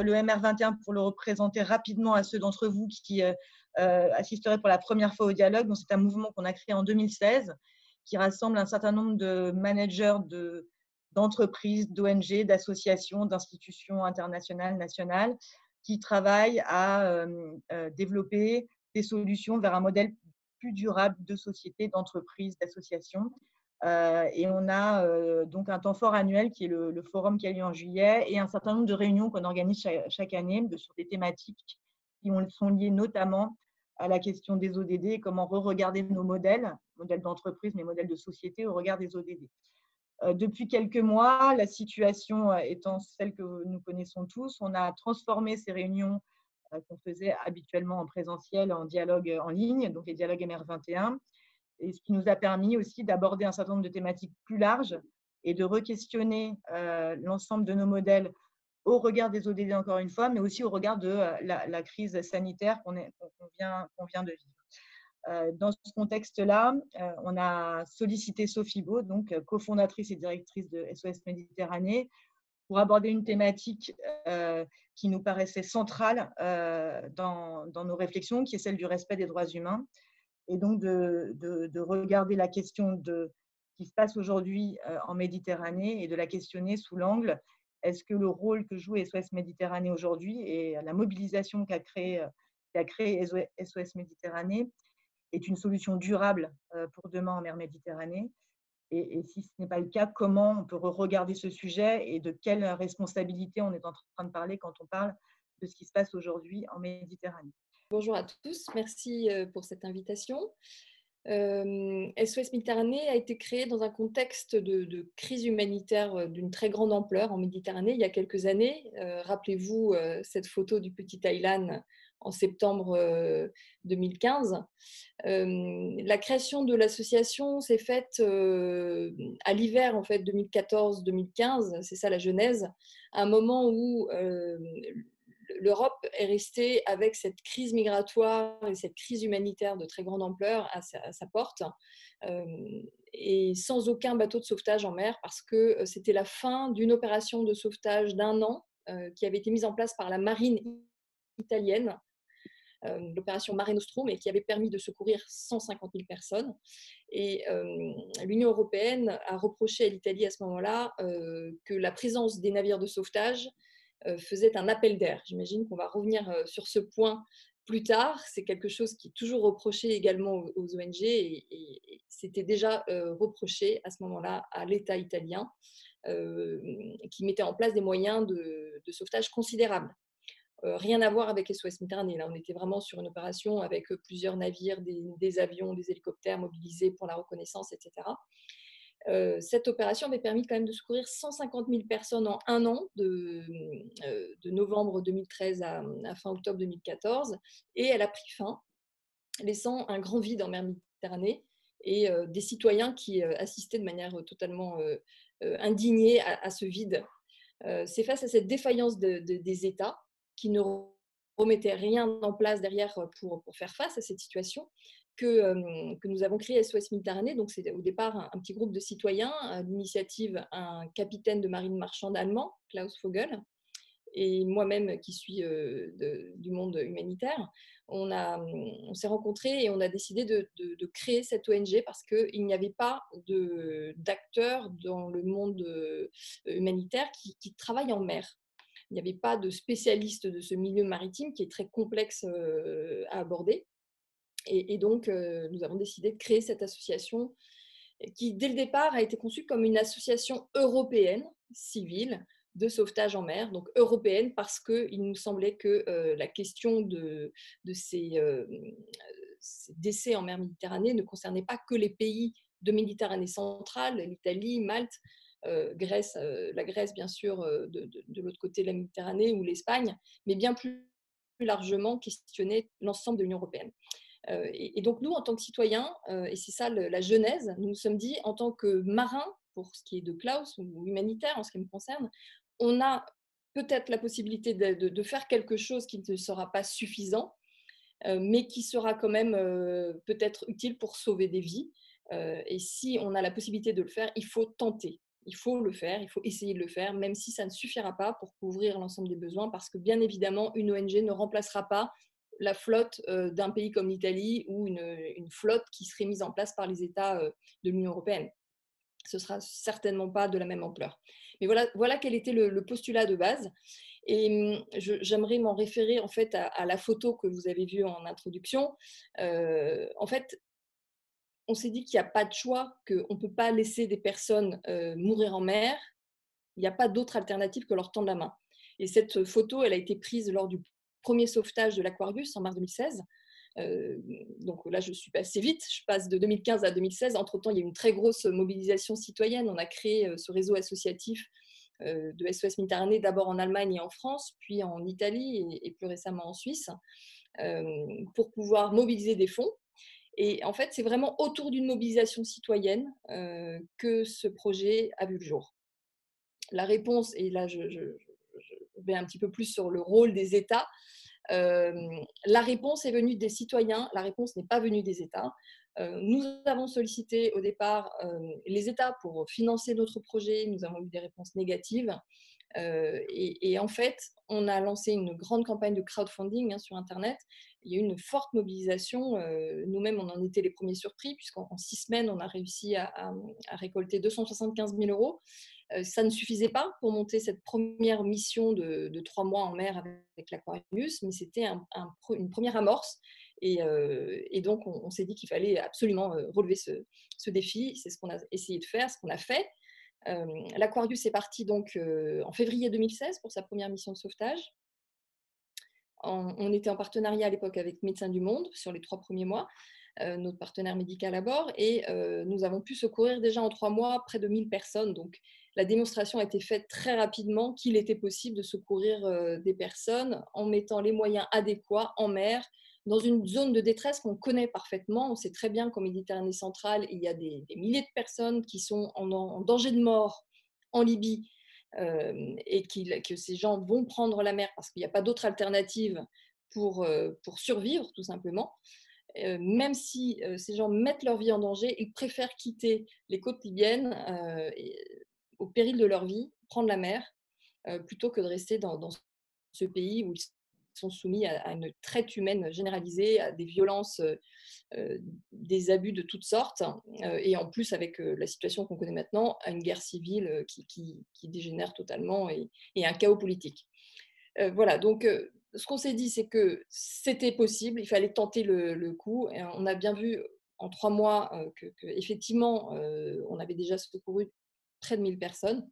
le MR21, pour le représenter rapidement à ceux d'entre vous qui assisteraient pour la première fois au dialogue, c'est un mouvement qu'on a créé en 2016 qui rassemble un certain nombre de managers d'entreprises, d'ONG, d'associations, d'institutions internationales, nationales, qui travaillent à développer des solutions vers un modèle plus durable de société, d'entreprise, d'association. Et on a donc un temps fort annuel qui est le forum qui a lieu en juillet et un certain nombre de réunions qu'on organise chaque année sur des thématiques qui sont liées notamment à la question des ODD et comment re-regarder nos modèles d'entreprise, mais modèles de société au regard des ODD. Depuis quelques mois, la situation étant celle que nous connaissons tous, on a transformé ces réunions qu'on faisait habituellement en présentiel, en dialogue en ligne, donc les dialogues MR21, et ce qui nous a permis aussi d'aborder un certain nombre de thématiques plus larges et de re-questionner l'ensemble de nos modèles au regard des ODD encore une fois, mais aussi au regard de la crise sanitaire qu'on vient de vivre. Dans ce contexte-là, on a sollicité Sophie Baud, donc cofondatrice et directrice de SOS Méditerranée, pour aborder une thématique qui nous paraissait centrale dans nos réflexions, qui est celle du respect des droits humains, et donc de regarder la question de ce qui se passe aujourd'hui en Méditerranée et de la questionner sous l'angle: est-ce que le rôle que joue SOS Méditerranée aujourd'hui et la mobilisation qu'a créé SOS Méditerranée est une solution durable pour demain en mer Méditerranée? Et si ce n'est pas le cas, comment on peut regarder ce sujet et de quelle responsabilité on est en train de parler quand on parle de ce qui se passe aujourd'hui en Méditerranée? Bonjour à tous, merci pour cette invitation. SOS Méditerranée a été créé dans un contexte de crise humanitaire d'une très grande ampleur en Méditerranée il y a quelques années. Rappelez-vous cette photo du petit Thaïlande en septembre 2015. La création de l'association s'est faite à l'hiver en fait 2014-2015, c'est ça la genèse, à un moment où l'Europe est restée avec cette crise migratoire et cette crise humanitaire de très grande ampleur à sa porte, et sans aucun bateau de sauvetage en mer, parce que c'était la fin d'une opération de sauvetage d'1 an qui avait été mise en place par la marine italienne, l'opération Mare Nostrum, et qui avait permis de secourir 150 000 personnes. Et l'Union européenne a reproché à l'Italie à ce moment-là que la présence des navires de sauvetage faisait un appel d'air. J'imagine qu'on va revenir sur ce point plus tard. C'est quelque chose qui est toujours reproché également aux ONG et c'était déjà reproché à ce moment-là à l'État italien qui mettait en place des moyens de sauvetage considérables. Rien à voir avec SOS Méditerranée. Là, on était vraiment sur une opération avec plusieurs navires, des avions, des hélicoptères mobilisés pour la reconnaissance, etc. Cette opération avait permis quand même de secourir 150 000 personnes en 1 an, de novembre 2013 à fin octobre 2014, et elle a pris fin, laissant un grand vide en mer Méditerranée et des citoyens qui assistaient de manière totalement indignée à ce vide. C'est face à cette défaillance des États qui ne remettaient rien en place derrière pour faire face à cette situation que nous avons créé SOS Méditerranée. Donc, c'est au départ un petit groupe de citoyens, d'initiative un capitaine de marine marchande allemand, Klaus Vogel, et moi-même qui suis du monde humanitaire. On s'est rencontrés et on a décidé de créer cette ONG parce qu'il n'y avait pas d'acteurs dans le monde humanitaire qui travaillent en mer. Il n'y avait pas de spécialistes de ce milieu maritime qui est très complexe à aborder. Et donc, nous avons décidé de créer cette association qui, dès le départ, a été conçue comme une association européenne, civile, de sauvetage en mer. Donc européenne parce qu'il nous semblait que la question de ces décès en mer Méditerranée ne concernait pas que les pays de Méditerranée centrale, l'Italie, Malte, Grèce, la Grèce bien sûr de l'autre côté de la Méditerranée, ou l'Espagne, mais bien plus largement questionner l'ensemble de l'Union européenne. Et donc nous, en tant que citoyens, et c'est ça la genèse, nous nous sommes dit, en tant que marins, pour ce qui est de Klaus, ou humanitaire en ce qui me concerne, on a peut-être la possibilité de faire quelque chose qui ne sera pas suffisant, mais qui sera quand même peut-être utile pour sauver des vies. Et si on a la possibilité de le faire, il faut tenter. il faut le faire, il faut essayer de le faire, même si ça ne suffira pas pour couvrir l'ensemble des besoins, parce que bien évidemment, une ONG ne remplacera pas la flotte d'un pays comme l'Italie ou une flotte qui serait mise en place par les États de l'Union européenne. Ce ne sera certainement pas de la même ampleur. Mais voilà quel était le postulat de base. Et j'aimerais m'en référer en fait à la photo que vous avez vue en introduction. En fait, on s'est dit qu'il n'y a pas de choix, qu'on ne peut pas laisser des personnes mourir en mer. Il n'y a pas d'autre alternative que leur tendre la main. Et cette photo, elle a été prise lors du premier sauvetage de l'Aquarius en mars 2016. Donc là, je suis passée vite. Je passe de 2015 à 2016. Entre-temps, il y a eu une très grosse mobilisation citoyenne. On a créé ce réseau associatif de SOS Méditerranée, d'abord en Allemagne et en France, puis en Italie et plus récemment en Suisse, pour pouvoir mobiliser des fonds. Et en fait, c'est vraiment autour d'une mobilisation citoyenne que ce projet a vu le jour. La réponse, et là je vais un petit peu plus sur le rôle des États, la réponse est venue des citoyens, la réponse n'est pas venue des États. Nous avons sollicité au départ les États pour financer notre projet, nous avons eu des réponses négatives. Et en fait, on a lancé une grande campagne de crowdfunding sur Internet. Il y a eu une forte mobilisation. Nous-mêmes, on en était les premiers surpris, puisqu'en 6 semaines, on a réussi à récolter 275 000 euros. Ça ne suffisait pas pour monter cette première mission de 3 mois en mer avec l'Aquarius, mais c'était une première amorce. Et donc, on s'est dit qu'il fallait absolument relever ce défi. C'est ce qu'on a essayé de faire, ce qu'on a fait. L'Aquarius est parti donc en février 2016 pour sa première mission de sauvetage. On était en partenariat à l'époque avec Médecins du Monde sur les 3 premiers mois, notre partenaire médical à bord, et nous avons pu secourir déjà en 3 mois près de 1000 personnes. Donc la démonstration a été faite très rapidement qu'il était possible de secourir des personnes en mettant les moyens adéquats en mer, dans une zone de détresse qu'on connaît parfaitement. On sait très bien qu'en Méditerranée centrale, il y a des milliers de personnes qui sont en danger de mort en Libye, et que ces gens vont prendre la mer parce qu'il n'y a pas d'autre alternative pour survivre, tout simplement. Même si ces gens mettent leur vie en danger, ils préfèrent quitter les côtes libyennes au péril de leur vie, prendre la mer, plutôt que de rester dans ce pays où ils sont soumis à une traite humaine généralisée, à des violences, des abus de toutes sortes, et en plus avec la situation qu'on connaît maintenant, à une guerre civile qui dégénère totalement, et un chaos politique. Voilà, donc ce qu'on s'est dit, c'est que c'était possible, il fallait tenter le coup. Et on a bien vu en 3 mois qu'effectivement, on avait déjà secouru près de 1000 personnes.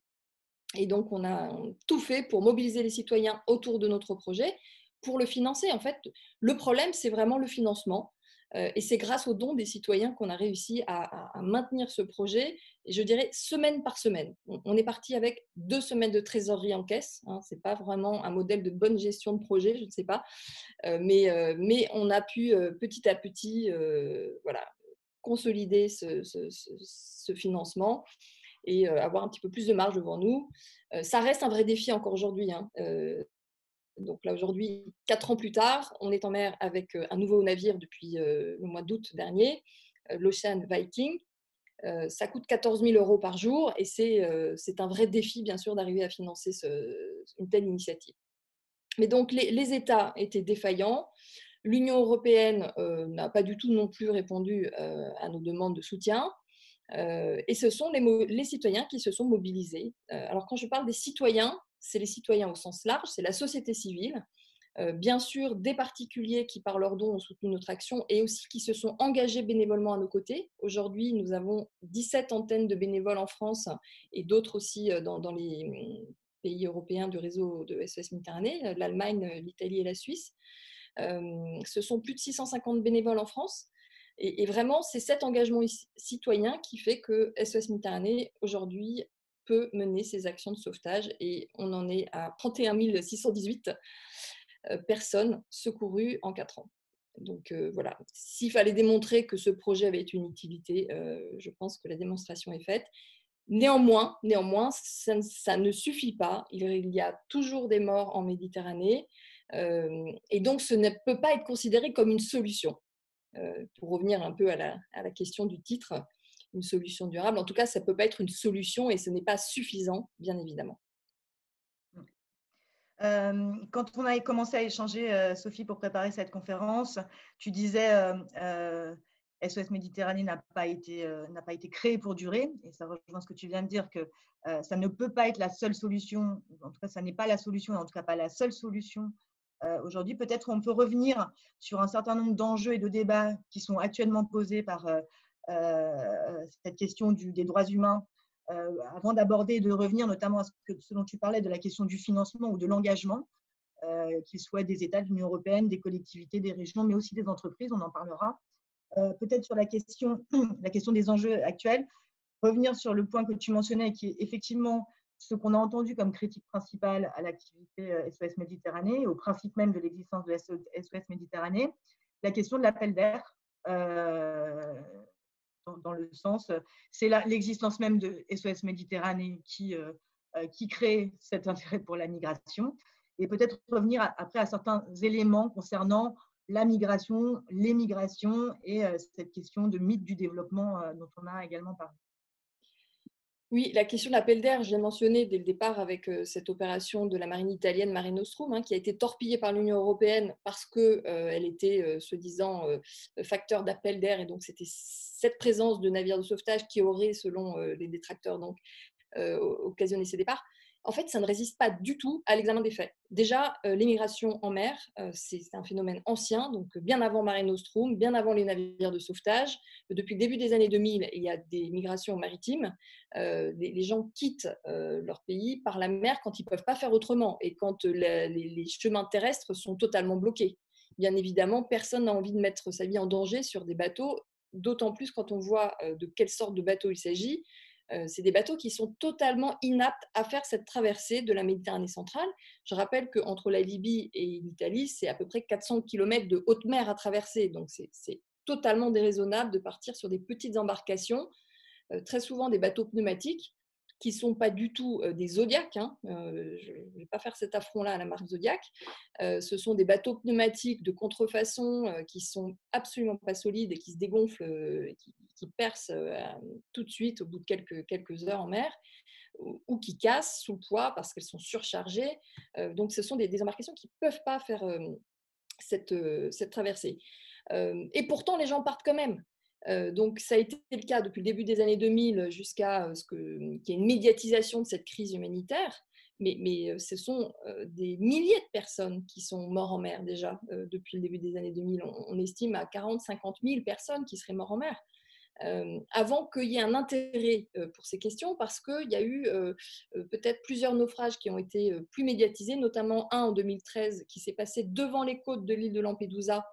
Et donc, on a tout fait pour mobiliser les citoyens autour de notre projet, pour le financer. En fait, le problème, c'est vraiment le financement. Et c'est grâce aux dons des citoyens qu'on a réussi à maintenir ce projet, et je dirais semaine par semaine. On est parti avec 2 semaines de trésorerie en caisse. Ce n'est pas vraiment un modèle de bonne gestion de projet, je ne sais pas. Mais on a pu petit à petit voilà, consolider ce financement et avoir un petit peu plus de marge devant nous. Ça reste un vrai défi encore aujourd'hui. Donc là, aujourd'hui, 4 ans plus tard, on est en mer avec un nouveau navire depuis le mois d'août dernier, l'Ocean Viking. Ça coûte 14 000 euros par jour, et c'est un vrai défi, bien sûr, d'arriver à financer une telle initiative. Mais donc, les États étaient défaillants. L'Union européenne n'a pas du tout non plus répondu à nos demandes de soutien. Et ce sont les citoyens qui se sont mobilisés. Alors quand je parle des citoyens, c'est les citoyens au sens large, c'est la société civile, bien sûr des particuliers qui par leurs dons ont soutenu notre action et aussi qui se sont engagés bénévolement à nos côtés. Aujourd'hui, nous avons 17 antennes de bénévoles en France et d'autres aussi dans les pays européens du réseau de SOS Méditerranée, l'Allemagne, l'Italie et la Suisse. Ce sont plus de 650 bénévoles en France. Et vraiment, c'est cet engagement citoyen qui fait que SOS Méditerranée, aujourd'hui, peut mener ses actions de sauvetage. Et on en est à 31 618 personnes secourues en 4 ans. Donc voilà, s'il fallait démontrer que ce projet avait une utilité, je pense que la démonstration est faite. Néanmoins, ça ne suffit pas. Il y a toujours des morts en Méditerranée. Et donc, ce ne peut pas être considéré comme une solution. Pour revenir un peu à la question du titre, une solution durable. En tout cas, ça ne peut pas être une solution et ce n'est pas suffisant, bien évidemment. Quand on a commencé à échanger, Sophie, pour préparer cette conférence, tu disais SOS Méditerranée n'a pas été créé pour durer, et ça rejoint ce que tu viens de dire, que ça ne peut pas être la seule solution, en tout cas ça n'est pas la solution, en tout cas pas la seule solution aujourd'hui. Peut-être on peut revenir sur un certain nombre d'enjeux et de débats qui sont actuellement posés par cette question des droits humains, avant d'aborder et de revenir notamment à ce dont tu parlais, de la question du financement ou de l'engagement, qu'il soit des États, de l'Union européenne, des collectivités, des régions, mais aussi des entreprises, on en parlera. Peut-être sur la question des enjeux actuels, revenir sur le point que tu mentionnais, qui est effectivement ce qu'on a entendu comme critique principale à l'activité SOS Méditerranée, au principe même de l'existence de SOS Méditerranée, la question de l'appel d'air. Dans le sens, c'est l'existence même de SOS Méditerranée qui crée cet intérêt pour la migration, et peut-être revenir après à certains éléments concernant la migration, les migrations et cette question de mythe du développement dont on a également parlé. Oui, la question de l'appel d'air, je l'ai mentionné dès le départ avec cette opération de la marine italienne Mare Nostrum, hein, qui a été torpillée par l'Union européenne parce qu'elle était, soi-disant, facteur d'appel d'air. Et donc, c'était cette présence de navires de sauvetage qui aurait, selon les détracteurs, donc, occasionné ces départs. En fait, ça ne résiste pas du tout à l'examen des faits. Déjà, l'émigration en mer, c'est un phénomène ancien, donc bien avant Mare Nostrum, bien avant les navires de sauvetage. Depuis le début des années 2000, il y a des migrations maritimes. Les gens quittent leur pays par la mer quand ils ne peuvent pas faire autrement et quand les chemins terrestres sont totalement bloqués. Bien évidemment, personne n'a envie de mettre sa vie en danger sur des bateaux, d'autant plus quand on voit de quelle sorte de bateau il s'agit. C'est des bateaux qui sont totalement inaptes à faire cette traversée de la Méditerranée centrale. Je rappelle qu'entre la Libye et l'Italie, c'est à peu près 400 km de haute mer à traverser. Donc, c'est totalement déraisonnable de partir sur des petites embarcations, très souvent des bateaux pneumatiques, qui ne sont pas du tout des Zodiac. Hein. Je ne vais pas faire cet affront-là à la marque Zodiac. Ce sont des bateaux pneumatiques de contrefaçon qui ne sont absolument pas solides et qui se dégonflent, qui percent tout de suite au bout de quelques heures en mer, ou qui cassent sous le poids parce qu'elles sont surchargées. Donc, ce sont des embarcations qui ne peuvent pas faire cette traversée. Et pourtant, les gens partent quand même. Donc, ça a été le cas depuis le début des années 2000 jusqu'à qu'il y ait une médiatisation de cette crise humanitaire. Mais ce sont des milliers de personnes qui sont mortes en mer déjà depuis le début des années 2000. On estime à 40-50 000 personnes qui seraient mortes en mer. Avant qu'il y ait un intérêt pour ces questions, parce qu'il y a eu peut-être plusieurs naufrages qui ont été plus médiatisés, notamment un en 2013 qui s'est passé devant les côtes de l'île de Lampedusa,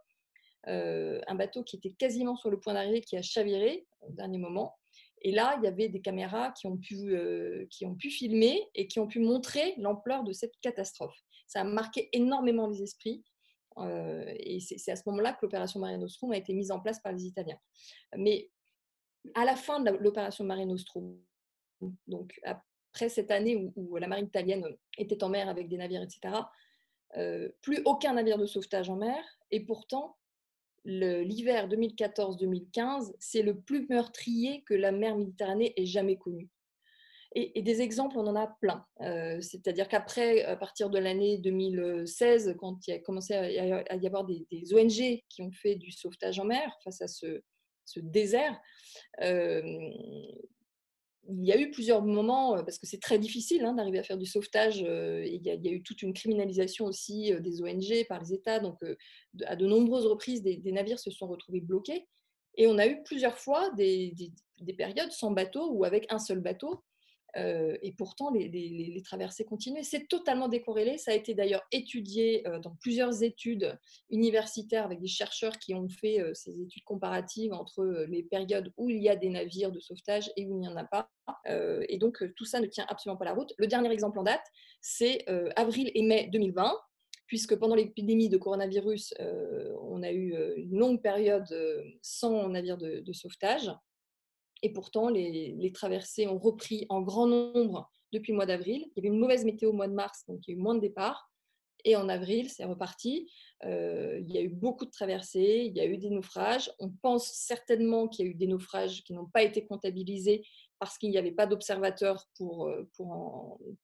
un bateau qui était quasiment sur le point d'arriver, qui a chaviré au dernier moment. Et là, il y avait des caméras qui ont pu filmer et qui ont pu montrer l'ampleur de cette catastrophe. Ça a marqué énormément les esprits. Et c'est à ce moment-là que l'opération Mare Nostrum a été mise en place par les Italiens. Mais à la fin de l'opération Mare Nostrum, donc après cette année où la marine italienne était en mer avec des navires, etc., plus aucun navire de sauvetage en mer. Et pourtant, l'hiver 2014-2015, c'est le plus meurtrier que la mer Méditerranée ait jamais connu. Et des exemples, on en a plein. C'est-à-dire qu'après, à partir de l'année 2016, quand il a commencé à y avoir des ONG qui ont fait du sauvetage en mer face à ce désert, il y a eu plusieurs moments, parce que c'est très difficile d'arriver à faire du sauvetage. Il y a eu toute une criminalisation aussi des ONG par les États. Donc, à de nombreuses reprises, des navires se sont retrouvés bloqués. Et on a eu plusieurs fois des périodes sans bateau ou avec un seul bateau. Et pourtant, les traversées continuaient. C'est totalement décorrélé. Ça a été d'ailleurs étudié dans plusieurs études universitaires avec des chercheurs qui ont fait ces études comparatives entre les périodes où il y a des navires de sauvetage et où il n'y en a pas. Et donc, tout ça ne tient absolument pas la route. Le dernier exemple en date, c'est avril et mai 2020, puisque pendant l'épidémie de coronavirus, on a eu une longue période sans navire de sauvetage. Et pourtant, les traversées ont repris en grand nombre depuis le mois d'avril. Il y avait une mauvaise météo au mois de mars, donc il y a eu moins de départs. Et en avril, c'est reparti. Il y a eu beaucoup de traversées, il y a eu des naufrages. On pense certainement qu'il y a eu des naufrages qui n'ont pas été comptabilisés parce qu'il n'y avait pas d'observateurs pour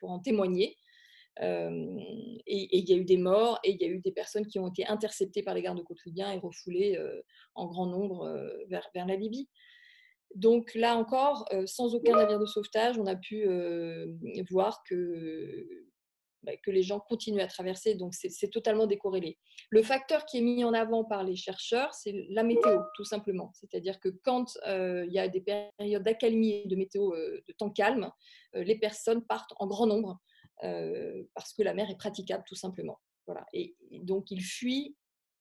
en témoigner. Et il y a eu des morts et il y a eu des personnes qui ont été interceptées par les gardes-côtes libyens et refoulées en grand nombre vers la Libye. Donc là encore, sans aucun navire de sauvetage, on a pu voir que les gens continuent à traverser, donc c'est totalement décorrélé. Le facteur qui est mis en avant par les chercheurs, c'est la météo, tout simplement. C'est-à-dire que quand il y a des périodes d'accalmie et de météo de temps calme, les personnes partent en grand nombre parce que la mer est praticable, tout simplement. Voilà. Et donc, ils fuient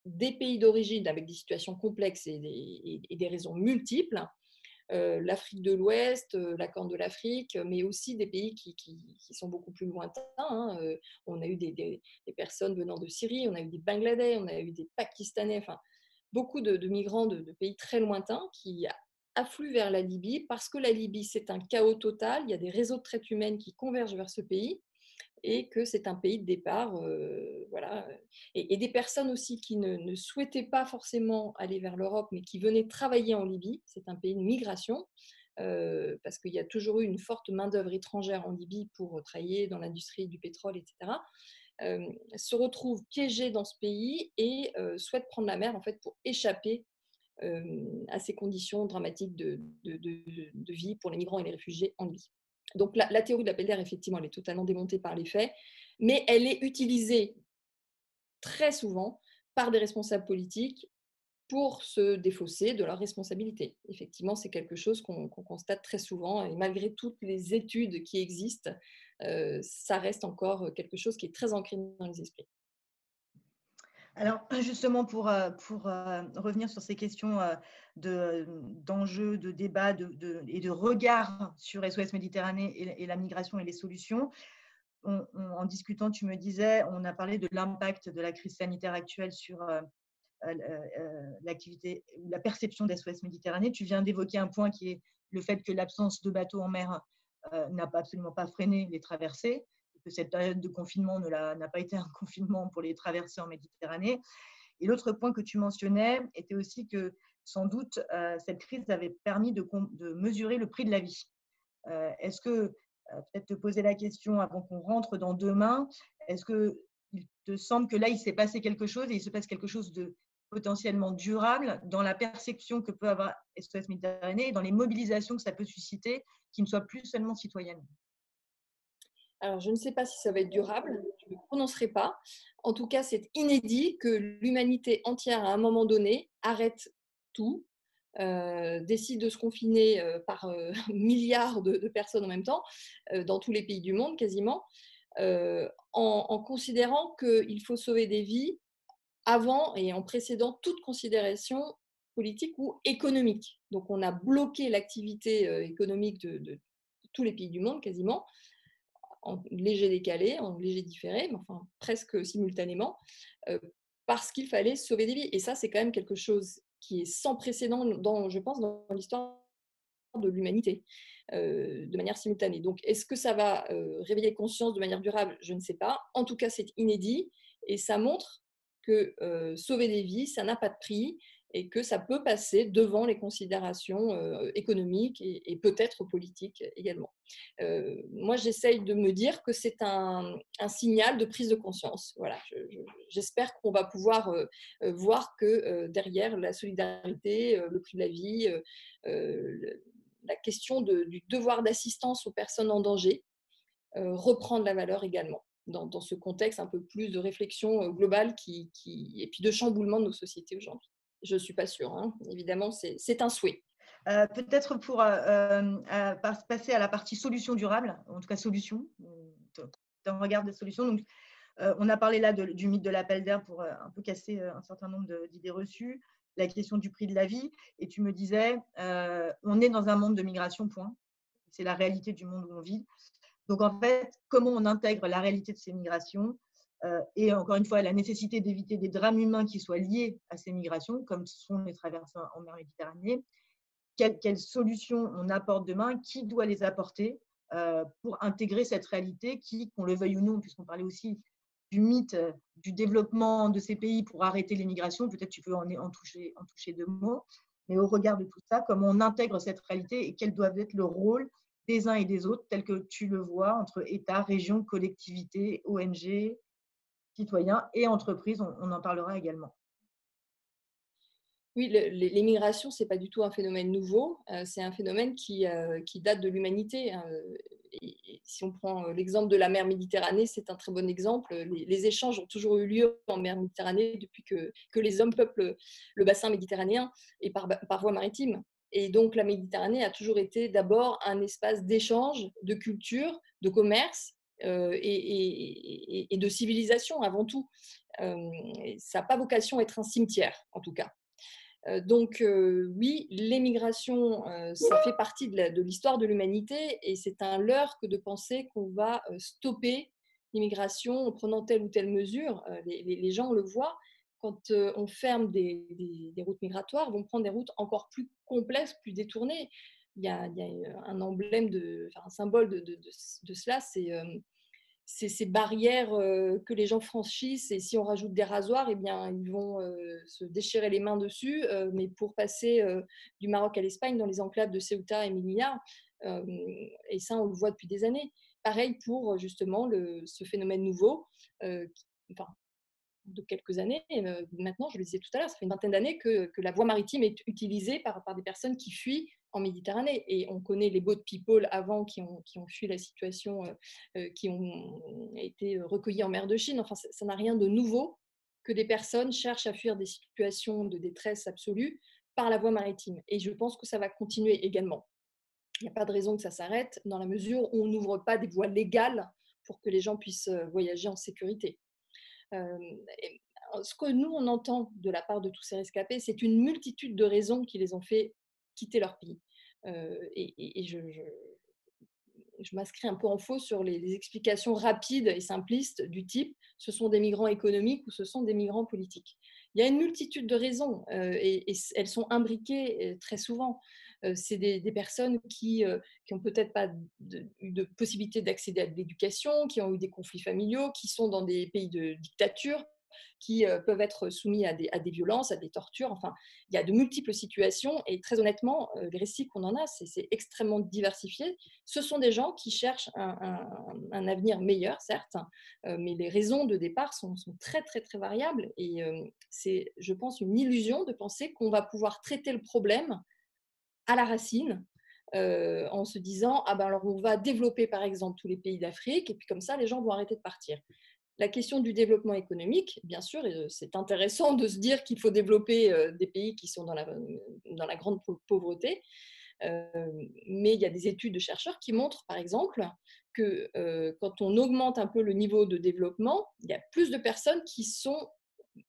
des pays d'origine avec des situations complexes et des raisons multiples, l'Afrique de l'Ouest, la Corne de l'Afrique, mais aussi des pays qui sont beaucoup plus lointains. Hein. On a eu des personnes venant de Syrie, on a eu des Bangladais, on a eu des Pakistanais, enfin, beaucoup de migrants de pays très lointains qui affluent vers la Libye parce que la Libye, c'est un chaos total. Il y a des réseaux de traite humaine qui convergent vers ce pays et que c'est un pays de départ. Voilà. Et des personnes aussi qui ne souhaitaient pas forcément aller vers l'Europe, mais qui venaient travailler en Libye. C'est un pays de migration, parce qu'il y a toujours eu une forte main-d'œuvre étrangère en Libye pour travailler dans l'industrie du pétrole, etc. Se retrouvent piégés dans ce pays et souhaitent prendre la mer en fait, pour échapper à ces conditions dramatiques de vie pour les migrants et les réfugiés en Libye. Donc la théorie de l'appel d'air, effectivement, elle est totalement démontée par les faits, mais elle est utilisée très souvent par des responsables politiques pour se défausser de leurs responsabilités. Effectivement, c'est quelque chose qu'on constate très souvent, et malgré toutes les études qui existent, ça reste encore quelque chose qui est très ancré dans les esprits. Alors, justement, pour revenir sur ces questions d'enjeux, de débats et de regard sur SOS Méditerranée et la migration et les solutions, en discutant, tu me disais, on a parlé de l'impact de la crise sanitaire actuelle sur l'activité ou la perception d'SOS Méditerranée. Tu viens d'évoquer un point qui est le fait que l'absence de bateaux en mer n'a absolument pas freiné les traversées, et que cette période de confinement n'a pas été un confinement pour les traversées en Méditerranée. Et l'autre point que tu mentionnais était aussi que sans doute cette crise avait permis de mesurer le prix de la vie. Est-ce que, peut-être te poser la question avant qu'on rentre dans demain, est-ce qu'il te semble que là, il s'est passé quelque chose et il se passe quelque chose de potentiellement durable dans la perception que peut avoir SOS Méditerranée et dans les mobilisations que ça peut susciter qui ne soient plus seulement citoyennes? Alors, je ne sais pas si ça va être durable, je ne me prononcerai pas. En tout cas, c'est inédit que l'humanité entière, à un moment donné, arrête tout, décide de se confiner par milliards de personnes en même temps, dans tous les pays du monde quasiment, en considérant qu'il faut sauver des vies avant et en précédant toute considération politique ou économique. Donc, on a bloqué l'activité économique de tous les pays du monde quasiment, en léger décalé, en léger différé, mais enfin presque simultanément, parce qu'il fallait sauver des vies. Et ça, c'est quand même quelque chose qui est sans précédent, je pense, dans l'histoire de l'humanité, de manière simultanée. Donc, est-ce que ça va réveiller conscience de manière durable? Je ne sais pas. En tout cas, c'est inédit et ça montre que sauver des vies, ça n'a pas de prix et que ça peut passer devant les considérations économiques et peut-être politiques également. Moi, j'essaye de me dire que c'est un signal de prise de conscience. Voilà, j'espère qu'on va pouvoir voir que derrière la solidarité, le prix de la vie, la question du devoir d'assistance aux personnes en danger reprend de la valeur également dans ce contexte un peu plus de réflexion globale et puis de chamboulement de nos sociétés aujourd'hui. Je ne suis pas sûre, hein. Évidemment, c'est un souhait. Peut-être pour passer à la partie solution durable, en tout cas solution, d'un regard des solutions. Donc, on a parlé là du mythe de l'appel d'air pour un peu casser un certain nombre d'idées reçues, la question du prix de la vie. Et tu me disais, on est dans un monde de migration, point. C'est la réalité du monde où on vit. Donc, en fait, comment on intègre la réalité de ces migrations et encore une fois, la nécessité d'éviter des drames humains qui soient liés à ces migrations, comme sont les traversées en mer Méditerranée. Quelles solutions on apporte demain? Qui doit les apporter pour intégrer cette réalité qui, qu'on le veuille ou non, puisqu'on parlait aussi du mythe du développement de ces pays pour arrêter l'immigration. Peut-être tu peux en toucher deux mots. Mais au regard de tout ça, comment on intègre cette réalité et quel doit être le rôle des uns et des autres, tel que tu le vois, entre États, régions, collectivités, ONG, citoyens et entreprises. On en parlera également. Oui, l'immigration, ce n'est pas du tout un phénomène nouveau, c'est un phénomène qui date de l'humanité. Et si on prend l'exemple de la mer Méditerranée, c'est un très bon exemple. Les échanges ont toujours eu lieu en mer Méditerranée depuis que les hommes peuplent le bassin méditerranéen et par voie maritime. Et donc la Méditerranée a toujours été d'abord un espace d'échange, de culture, de commerce et de civilisation avant tout. Ça n'a pas vocation à être un cimetière, en tout cas. Donc oui, l'émigration, ça fait partie de l'histoire de l'humanité et c'est un leurre que de penser qu'on va stopper l'immigration en prenant telle ou telle mesure. Les gens le voient, quand on ferme des routes migratoires, vont prendre des routes encore plus complexes, plus détournées. Il y a un emblème, un symbole de cela, c'est ces barrières que les gens franchissent, et si on rajoute des rasoirs, eh bien, ils vont se déchirer les mains dessus, mais pour passer du Maroc à l'Espagne dans les enclaves de Ceuta et Melilla, et ça, on le voit depuis des années. Pareil pour justement ce phénomène nouveau, enfin, de quelques années. Maintenant, je le disais tout à l'heure, ça fait une vingtaine d'années que la voie maritime est utilisée par des personnes qui fuient en Méditerranée. Et on connaît les boat people avant qui ont fui la situation, qui ont été recueillis en mer de Chine. Enfin, ça n'a rien de nouveau que des personnes cherchent à fuir des situations de détresse absolue par la voie maritime. Et je pense que ça va continuer également. Il n'y a pas de raison que ça s'arrête dans la mesure où on n'ouvre pas des voies légales pour que les gens puissent voyager en sécurité. Ce que nous, on entend de la part de tous ces rescapés, c'est une multitude de raisons qui les ont fait quitter leur pays. Et je m'inscris un peu en faux sur les explications rapides et simplistes du type ce sont des migrants économiques ou ce sont des migrants politiques. Il y a une multitude de raisons et elles sont imbriquées très souvent. C'est des personnes qui n'ont peut-être pas eu de possibilité d'accéder à de l'éducation, qui ont eu des conflits familiaux, qui sont dans des pays de dictature, qui peuvent être soumis à des violences, à des tortures. Enfin, il y a de multiples situations et très honnêtement, les récits qu'on en a, c'est extrêmement diversifié. Ce sont des gens qui cherchent un avenir meilleur, certes, mais les raisons de départ sont très, très, très variables et c'est, je pense, une illusion de penser qu'on va pouvoir traiter le problème à la racine en se disant ah ben alors on va développer par exemple tous les pays d'Afrique et puis comme ça les gens vont arrêter de partir. La question du développement économique, bien sûr, c'est intéressant de se dire qu'il faut développer des pays qui sont dans la grande pauvreté, mais il y a des études de chercheurs qui montrent, par exemple, que quand on augmente un peu le niveau de développement, il y a plus de personnes qui sont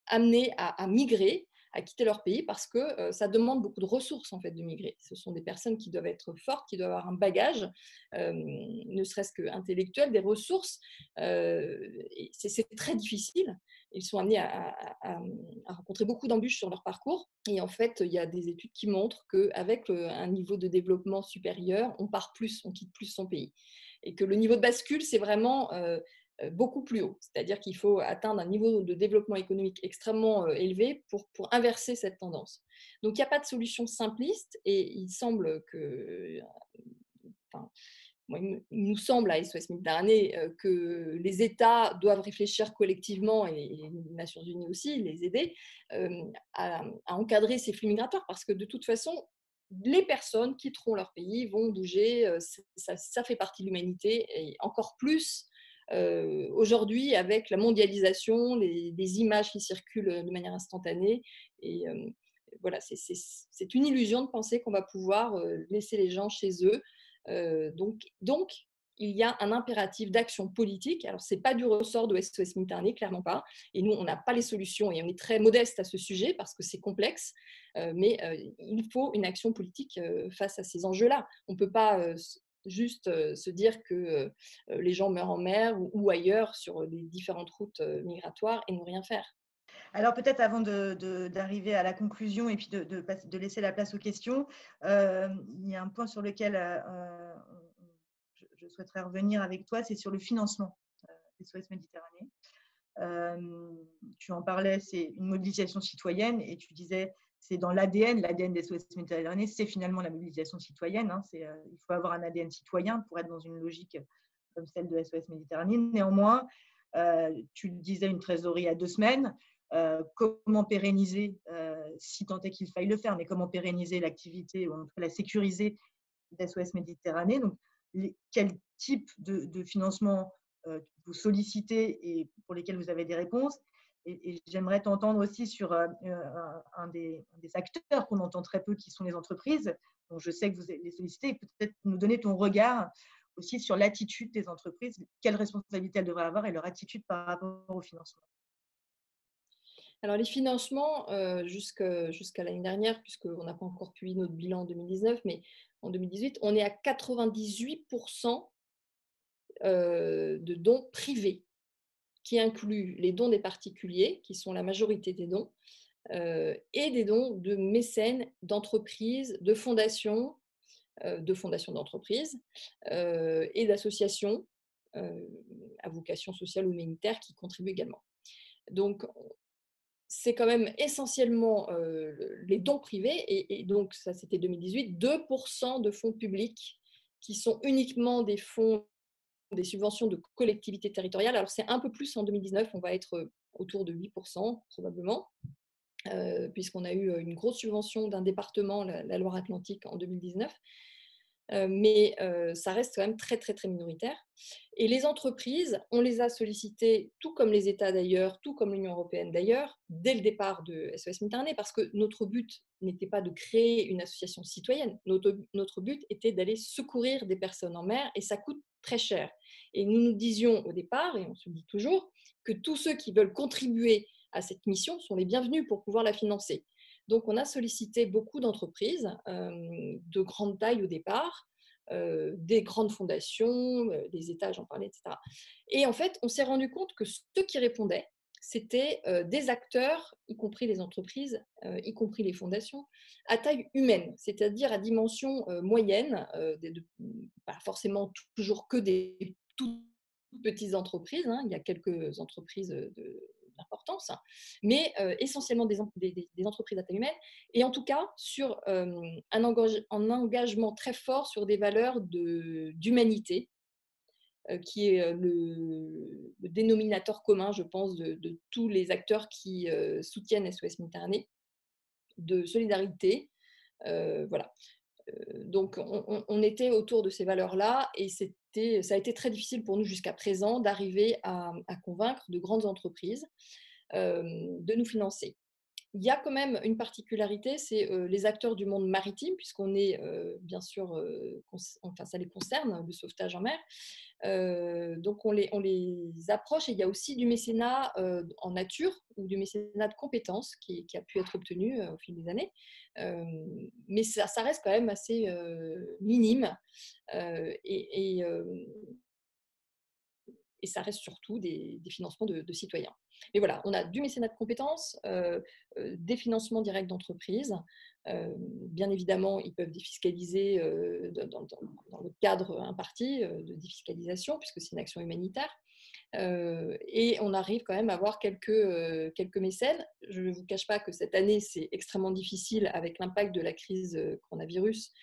amenées à migrer, à quitter leur pays parce que ça demande beaucoup de ressources en fait de migrer. Ce sont des personnes qui doivent être fortes, qui doivent avoir un bagage, ne serait-ce qu'intellectuel, des ressources. C'est très difficile. Ils sont amenés à rencontrer beaucoup d'embûches sur leur parcours. Et en fait, il y a des études qui montrent qu'avec un niveau de développement supérieur, on part plus, on quitte plus son pays. Et que le niveau de bascule, c'est vraiment beaucoup plus haut. C'est-à-dire qu'il faut atteindre un niveau de développement économique extrêmement élevé pour inverser cette tendance. Donc, il n'y a pas de solution simpliste et il semble que, enfin, il nous semble à SOS Méditerranée que les États doivent réfléchir collectivement et les Nations Unies aussi, les aider à encadrer ces flux migratoires parce que de toute façon, les personnes quitteront leur pays, vont bouger, ça fait partie de l'humanité et encore plus aujourd'hui avec la mondialisation, des images qui circulent de manière instantanée. Et voilà, c'est une illusion de penser qu'on va pouvoir laisser les gens chez eux. Donc, il y a un impératif d'action politique. Alors, ce n'est pas du ressort de SOS Méditerranée, clairement pas. Et nous, on n'a pas les solutions et on est très modeste à ce sujet parce que c'est complexe. Mais il faut une action politique face à ces enjeux-là. On ne peut pas juste se dire que les gens meurent en mer ou ailleurs sur les différentes routes migratoires et ne rien faire. Alors peut-être avant d'arriver à la conclusion et puis de laisser la place aux questions, il y a un point sur lequel je souhaiterais revenir avec toi, c'est sur le financement des SOS Méditerranée. tu en parlais, c'est une mobilisation citoyenne et tu disais c'est dans l'ADN des SOS Méditerranée, c'est finalement la mobilisation citoyenne. Il faut avoir un ADN citoyen pour être dans une logique comme celle de SOS Méditerranée. Néanmoins, tu le disais, une trésorerie à 2 semaines. Comment pérenniser, si tant est qu'il faille le faire, mais comment pérenniser l'activité, ou en tout cas la sécuriser d'SOS Méditerranée. Donc, quel type de financement vous sollicitez et pour lesquels vous avez des réponses. Et j'aimerais t'entendre aussi sur un des acteurs qu'on entend très peu, qui sont les entreprises. Donc, je sais que vous les sollicitez. Peut-être nous donner ton regard aussi sur l'attitude des entreprises, quelles responsabilités elles devraient avoir et leur attitude par rapport au financement. Alors les financements, jusqu'à l'année dernière, puisqu'on n'a pas encore publié notre bilan en 2019, mais en 2018, on est à 98% de dons privés, qui incluent les dons des particuliers, qui sont la majorité des dons, et des dons de mécènes, d'entreprises, de fondations d'entreprises et d'associations à vocation sociale ou humanitaire qui contribuent également. Donc, c'est quand même essentiellement les dons privés, et donc ça c'était 2018, 2% de fonds publics qui sont uniquement des fonds, des subventions de collectivités territoriales. Alors c'est un peu plus en 2019, on va être autour de 8% probablement, puisqu'on a eu une grosse subvention d'un département, la Loire-Atlantique, en 2019. Mais ça reste quand même très, très, très minoritaire. Et les entreprises, on les a sollicitées, tout comme les États d'ailleurs, tout comme l'Union européenne d'ailleurs, dès le départ de SOS Méditerranée, parce que notre but n'était pas de créer une association citoyenne. Notre but était d'aller secourir des personnes en mer, et ça coûte très cher. Et nous nous disions au départ, et on se dit toujours, que tous ceux qui veulent contribuer à cette mission sont les bienvenus pour pouvoir la financer. Donc, on a sollicité beaucoup d'entreprises de grande taille au départ, des grandes fondations, des États, j'en parlais, etc. Et en fait, on s'est rendu compte que ceux qui répondaient, c'était des acteurs, y compris les entreprises, y compris les fondations, à taille humaine, c'est-à-dire à dimension moyenne, pas forcément toujours que des toutes petites entreprises, hein, il y a quelques entreprises d'importance, mais essentiellement des entreprises à taille humaine, et en tout cas sur un engagement très fort sur des valeurs d'humanité, qui est le dénominateur commun, je pense, de tous les acteurs qui soutiennent SOS Méditerranée, de solidarité. Voilà. Donc, on était autour de ces valeurs-là, et ça a été très difficile pour nous jusqu'à présent d'arriver à convaincre de grandes entreprises de nous financer. Il y a quand même une particularité, c'est les acteurs du monde maritime, puisqu'on est bien sûr, enfin ça les concerne, le sauvetage en mer. Donc on les approche, et il y a aussi du mécénat en nature, ou du mécénat de compétences qui a pu être obtenu au fil des années. Mais ça reste quand même assez minime, et ça reste surtout des financements de citoyens. Mais voilà, on a du mécénat de compétences, des financements directs d'entreprises. Bien évidemment, ils peuvent défiscaliser dans le cadre imparti de défiscalisation, puisque c'est une action humanitaire. Et on arrive quand même à avoir quelques mécènes. Je ne vous cache pas que cette année, c'est extrêmement difficile avec l'impact de la crise coronavirus.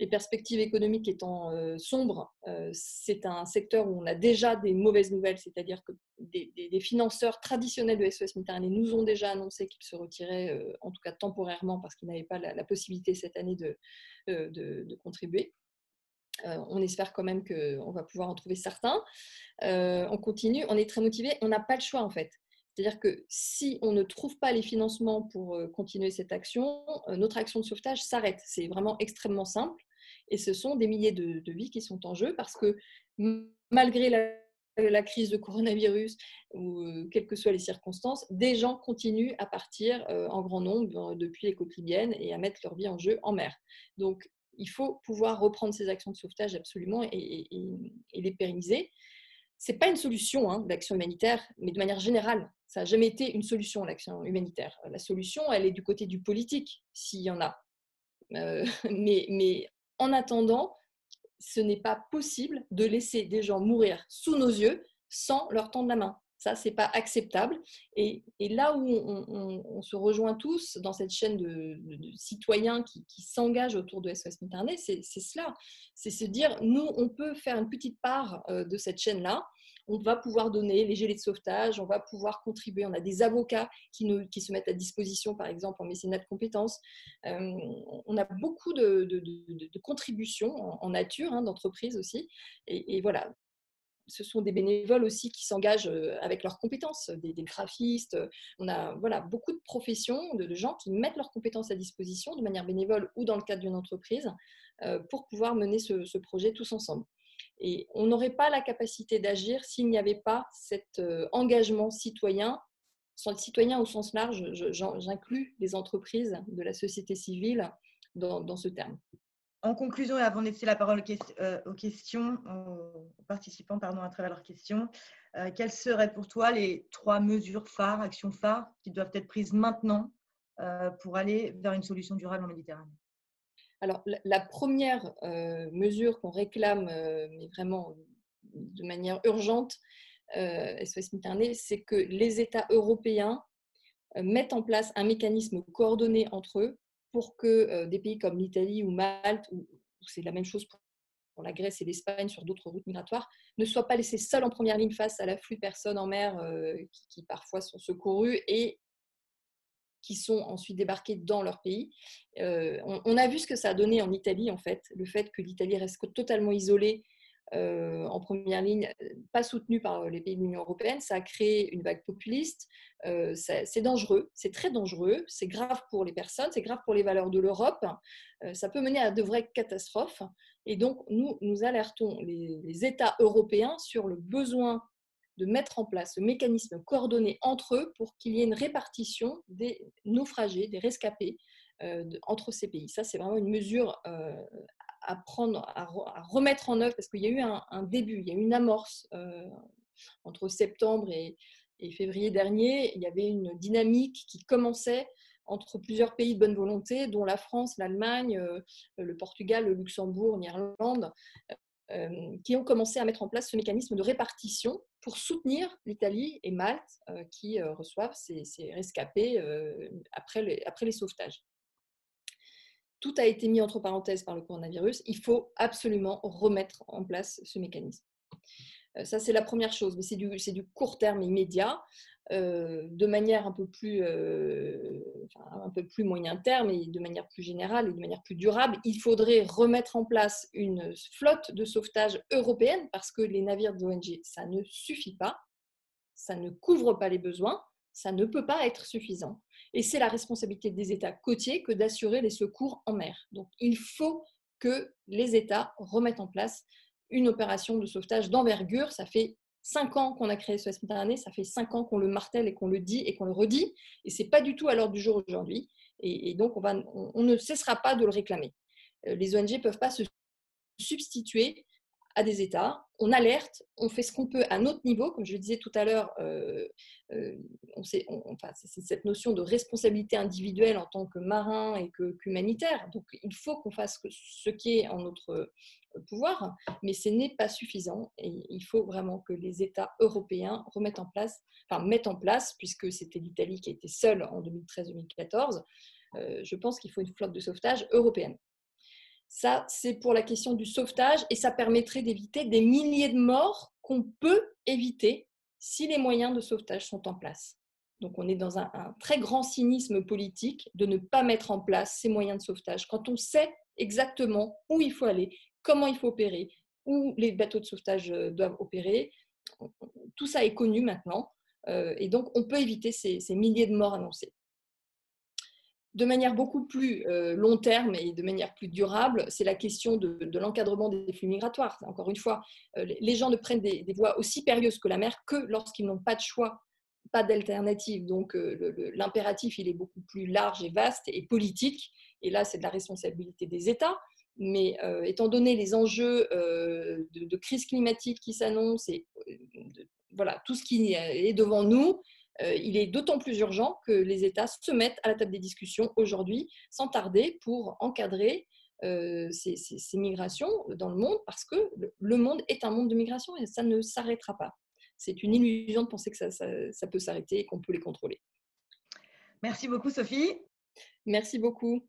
Les perspectives économiques étant sombres, c'est un secteur où on a déjà des mauvaises nouvelles, c'est-à-dire que des financeurs traditionnels de SOS Méditerranée nous ont déjà annoncé qu'ils se retiraient, en tout cas temporairement, parce qu'ils n'avaient pas la possibilité cette année de contribuer. On espère quand même qu'on va pouvoir en trouver certains. On continue, on est très motivés, on n'a pas le choix en fait. C'est-à-dire que si on ne trouve pas les financements pour continuer cette action, notre action de sauvetage s'arrête. C'est vraiment extrêmement simple. Et ce sont des milliers de vies qui sont en jeu, parce que malgré la crise de coronavirus, ou quelles que soient les circonstances, des gens continuent à partir en grand nombre depuis les côtes libyennes et à mettre leur vie en jeu en mer. Donc, il faut pouvoir reprendre ces actions de sauvetage absolument, et les pérenniser. Ce n'est pas une solution, hein, l'action humanitaire, mais de manière générale, ça n'a jamais été une solution, l'action humanitaire. La solution, elle est du côté du politique, s'il y en a. Mais en attendant, ce n'est pas possible de laisser des gens mourir sous nos yeux sans leur tendre la main. Ça, ce n'est pas acceptable. Et là où on se rejoint tous dans cette chaîne de citoyens qui s'engagent autour de SOS Méditerranée, c'est cela. C'est se dire, nous, on peut faire une petite part de cette chaîne-là. On va pouvoir donner les gilets de sauvetage, on va pouvoir contribuer. On a des avocats qui se mettent à disposition, par exemple, en mécénat de compétences. On a beaucoup de contributions en nature, hein, d'entreprises aussi. Et voilà, ce sont des bénévoles aussi qui s'engagent avec leurs compétences, des graphistes. On a voilà, beaucoup de professions, de gens qui mettent leurs compétences à disposition de manière bénévole ou dans le cadre d'une entreprise pour pouvoir mener ce projet tous ensemble. Et on n'aurait pas la capacité d'agir s'il n'y avait pas cet engagement citoyen. Sans le citoyen au sens large, j'inclus les entreprises de la société civile dans ce terme. En conclusion, et avant de laisser la parole aux questions, aux participants à travers leurs questions, quelles seraient pour toi les 3 mesures phares, actions phares qui doivent être prises maintenant pour aller vers une solution durable en Méditerranée? Alors, la première mesure qu'on réclame, mais vraiment de manière urgente, SOS Méditerranée, c'est que les États européens mettent en place un mécanisme coordonné entre eux pour que des pays comme l'Italie ou Malte, où c'est la même chose pour la Grèce et l'Espagne sur d'autres routes migratoires, ne soient pas laissés seuls en première ligne face à l'afflux de personnes en mer qui parfois sont secourues et qui sont ensuite débarqués dans leur pays. On a vu ce que ça a donné en Italie, en fait, le fait que l'Italie reste totalement isolée en première ligne, pas soutenue par les pays de l'Union européenne. Ça a créé une vague populiste. C'est dangereux, c'est très dangereux, c'est grave pour les personnes, c'est grave pour les valeurs de l'Europe. Ça peut mener à de vraies catastrophes. Et donc, nous alertons les États européens sur le besoin de mettre en place ce mécanisme coordonné entre eux pour qu'il y ait une répartition des naufragés, des rescapés entre ces pays. Ça, c'est vraiment une mesure à prendre, à remettre en œuvre, parce qu'il y a eu un début, il y a eu une amorce entre septembre et février dernier. Il y avait une dynamique qui commençait entre plusieurs pays de bonne volonté, dont la France, l'Allemagne, le Portugal, le Luxembourg, l'Irlande, qui ont commencé à mettre en place ce mécanisme de répartition pour soutenir l'Italie et Malte qui reçoivent ces rescapés après les sauvetages. Tout a été mis entre parenthèses par le coronavirus. Il faut absolument remettre en place ce mécanisme. Ça, c'est la première chose, mais c'est du court terme immédiat. De manière un peu plus moyen terme et de manière plus générale et de manière plus durable, il faudrait remettre en place une flotte de sauvetage européenne parce que les navires d'ONG, ça ne suffit pas, ça ne couvre pas les besoins, ça ne peut pas être suffisant. Et c'est la responsabilité des États côtiers que d'assurer les secours en mer. Donc, il faut que les États remettent en place une opération de sauvetage d'envergure. Ça fait 5 ans qu'on a créé SOS Méditerranée, ça fait 5 ans qu'on le martèle et qu'on le dit et qu'on le redit, et ce n'est pas du tout à l'ordre du jour aujourd'hui. Et donc, on ne cessera pas de le réclamer. Les ONG ne peuvent pas se substituer à des États, on alerte, on fait ce qu'on peut à notre niveau, comme je le disais tout à l'heure, c'est cette notion de responsabilité individuelle en tant que marin et qu'humanitaire. Donc il faut qu'on fasse ce qui est en notre pouvoir, mais ce n'est pas suffisant et il faut vraiment que les États européens mettent en place, puisque c'était l'Italie qui était seule en 2013-2014, je pense qu'il faut une flotte de sauvetage européenne. Ça, c'est pour la question du sauvetage et ça permettrait d'éviter des milliers de morts qu'on peut éviter si les moyens de sauvetage sont en place. Donc, on est dans un très grand cynisme politique de ne pas mettre en place ces moyens de sauvetage quand on sait exactement où il faut aller, comment il faut opérer, où les bateaux de sauvetage doivent opérer. Tout ça est connu maintenant et donc on peut éviter ces milliers de morts annoncées. De manière beaucoup plus long terme et de manière plus durable, c'est la question de l'encadrement des flux migratoires. Encore une fois, les gens ne prennent des voies aussi périlleuses que la mer que lorsqu'ils n'ont pas de choix, pas d'alternative. Donc l'impératif, il est beaucoup plus large et vaste et politique. Et là, c'est de la responsabilité des États. Mais étant donné les enjeux de crise climatique qui s'annoncent et voilà, tout ce qui est devant nous, il est d'autant plus urgent que les États se mettent à la table des discussions aujourd'hui, sans tarder, pour encadrer ces migrations dans le monde, parce que le monde est un monde de migration et ça ne s'arrêtera pas. c'est une illusion de penser que ça peut s'arrêter et qu'on peut les contrôler. Merci beaucoup, Sophie. Merci beaucoup.